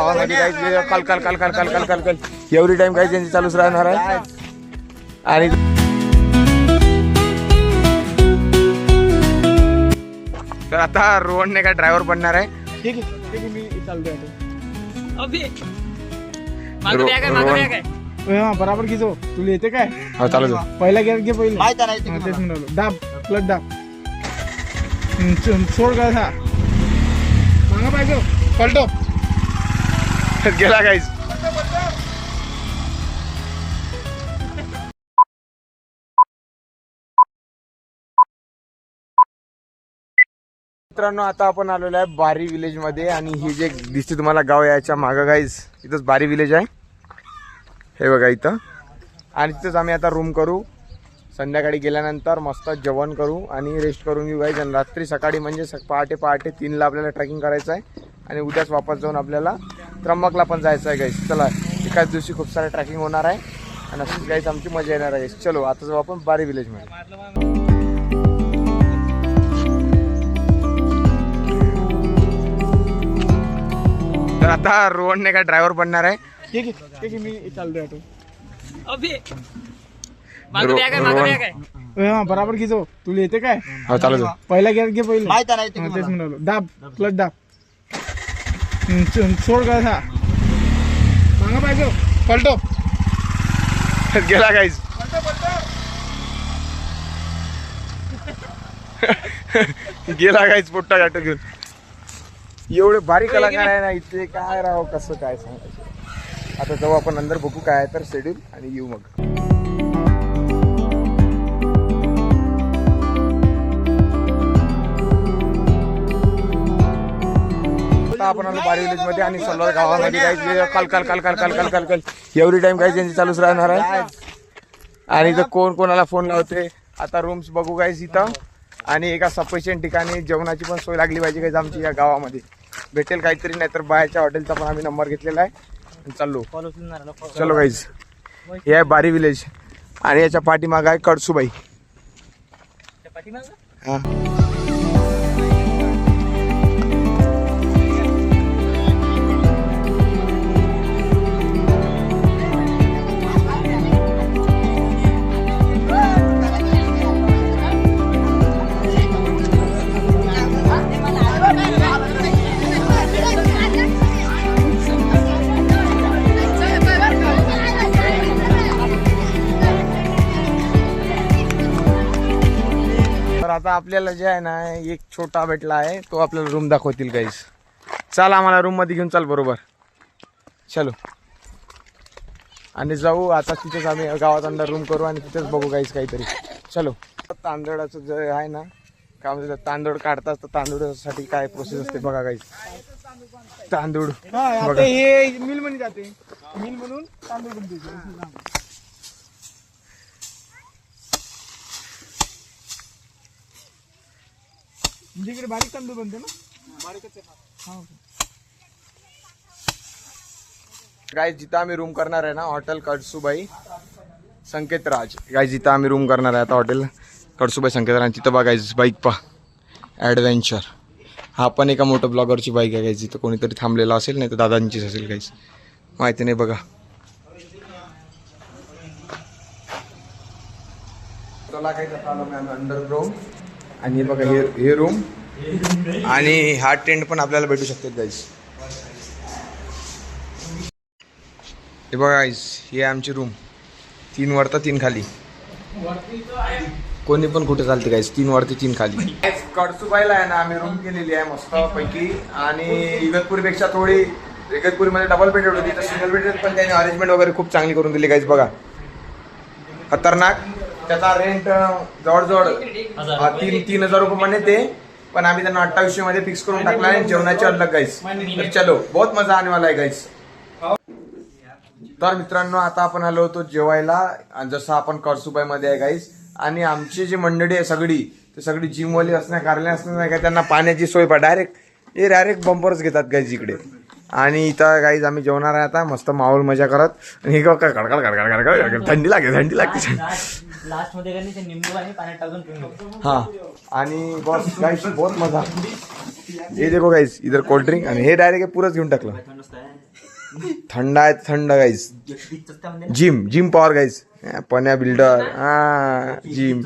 गावामध्ये काही कल कल कल कल कल कल कल कल एव्हरी टाइम काही त्यांची चालूच राहणार आहे. आणि तर आता रोहनने काय ड्रायव्हर बनणार आहे. ठीक आहे मी चालतोय आता. बराबर घेतो. तुला येते काय? हो चालू पहिला गेअर घे पहिले. तेच म्हणालो. दाब क्लच दाब. सोड कसा मागा पाहिजे पलटो गेला काहीच. मित्रांनो आता आपण आलेलो आहे बारी विलेज मध्ये. आणि ही जे दिसते तुम्हाला गाव याच्या मागं गाईज इथंच बारी विलेज आहे. हे बघा इथं. आणि तिथंच आम्ही आता रूम करू. संध्याकाळी गेल्यानंतर मस्त जेवण करू आणि रेस्ट करून येऊ गाईज. आणि रात्री सकाळी म्हणजे पहाटे 3ला आपल्याला ट्रेकिंग करायचं आहे. आणि उद्याच वापस जाऊन आपल्याला त्र्यंबकला पण जायचं आहे गाईज. चला एकाच दिवशी खूप सारं ट्रॅकिंग होणार आहे. आणि अशीच गाईज आमची मजा येणार आहे. चलो आता जाऊ आपण बारी विलेजमध्ये. तर आता रोहनने काय ड्रायव्हर बनणार आहे. ठीक आहे मी चालतोय आता. बराबर घेतो. तुला येते काय? हो चालू पहिला गेअर घे पहिले. तेच म्हणालो. दाब क्लच दाब. सोड कसा मागा पाहिजे पलटो गेला काहीच. गेला काहीच पोट्टा गाठो घेऊन. एवढे भारी कलाकार आहे ना इथे. काय राव कसं काय सांगायचं. आता जाऊ आपण अंदर बघू काय आहे तर शेड्यूल आणि येऊ मग. आपण आलो बारी विलेज मध्ये. आणि सल्लोर गावामध्ये काही कल कल कल कल कल कल कल कल एव्हरी टाइम काही त्यांची चालूच राहणार आहे. आणि इथं कोण कोणाला फोन लावते. आता रूम्स बघू गाईज इथं. आणि एका सफिशियंट ठिकाणी जेवणाची पण सोय लागली पाहिजे गाईज आमची या गावामध्ये. भेटेल काहीतरी नाही तर बाहेरच्या हॉटेलचा पण आम्ही नंबर घेतलेला आहे. चाललो चलो गाईज. हे आहे बारी विलेज. आणि याच्या पाठीमाग आहे कडसूबाई. हा आता आपल्याला जे आहे ना एक छोटा भेटला आहे. तो आपल्याला रूम दाखवतील गाईज. चल आम्हाला रूम मध्ये घेऊन चाल. बरोबर चलो. आणि जाऊ आता तिथेच आम्ही गावात अंदर रूम करू. आणि तिथेच बघू गाईज काहीतरी. चलो. तांदळाचं जे आहे ना काय म्हणतात तांदूळ काढतात. तर तांदूळासाठी काय प्रोसेस असते बघा गाईज. तांदूळ हे मिल मध्ये जाते. मिल म्हणून तांदूळ बनते. म्हणजे इकडे बारीक तांदूळ बनते ना. गाईज जिथं आम्ही रूम करणार आहे ना हॉटेल कडसूबाई संकेतराज. गाईज जिथं आम्ही रूम करणार आहे आता हॉटेल कडसूबाई संकेतराज. तिथं बघा गाईज बाईक पहा ॲडव्हेंचर. हा पण एका मोठं ब्लॉगरची बाईक आहे गाईज. जिथं कोणीतरी थांबलेला असेल नाही तर दादांचीच असेल गाईज. माहिती नाही बघा. चला काही अंडरग्राऊंड. आणि बघा हे रूम. आणि हा टेंट पण आपल्याला भेटू शकते गाईज. हे बघा गाईज ही आहे आमची रूम. 3 वरती 3 खाली. कोणी पण कुठे चालते गाईज. 3 वरती 3 खाली. कडसूबाईला आहे ना आम्ही रूम केलेली आहे मस्त पैकी. आणि इगतपुरीपेक्षा थोडी इगतपुरीमध्ये डबल बेडेड होती तर सिंगल बेडेड पण त्यांनी अरेंजमेंट वगैरे खूप चांगली करून दिली गाईज. बघा खतरनाक. त्याचा रेंट जवळजवळ 3,000 रुपये म्हणे ते. पण आम्ही त्यांना 2800 मध्ये फिक्स करून टाकला आहे. जेवणाची अलग गाईज. तर चलो बहुत मजा आने वाला आहे गाईज. तर मित्रांनो आता आपण आलो होतो जेवायला. जसं आपण कडसूबाई मध्ये आहे गाईज. आणि आमची जी मंडळी आहे सगळी ते सगळी जिमवाली असण्या कारले असण्या नाही का त्यांना पाण्याची सोय डायरेक्ट बंपरच घेतात गाईज इकडे. आणि इथं गाईज आम्ही जेवणार आहे आता मस्त माहोल मजा करत. आणि हे काय कडकड थंडी लागते. लास्ट मध्ये निंबू आणि पाण्यात टाकून पिऊन. हाँ आणि बस गाइस बहुत मजा. ये देखो गाइस इधर कोल्ड ड्रिंक. आणि हे डायरेक्ट पूरच घेऊन टाकलं. थंड आहे थंड गाईज. Gym power guys. पण्या बिल्डर. हा जिम.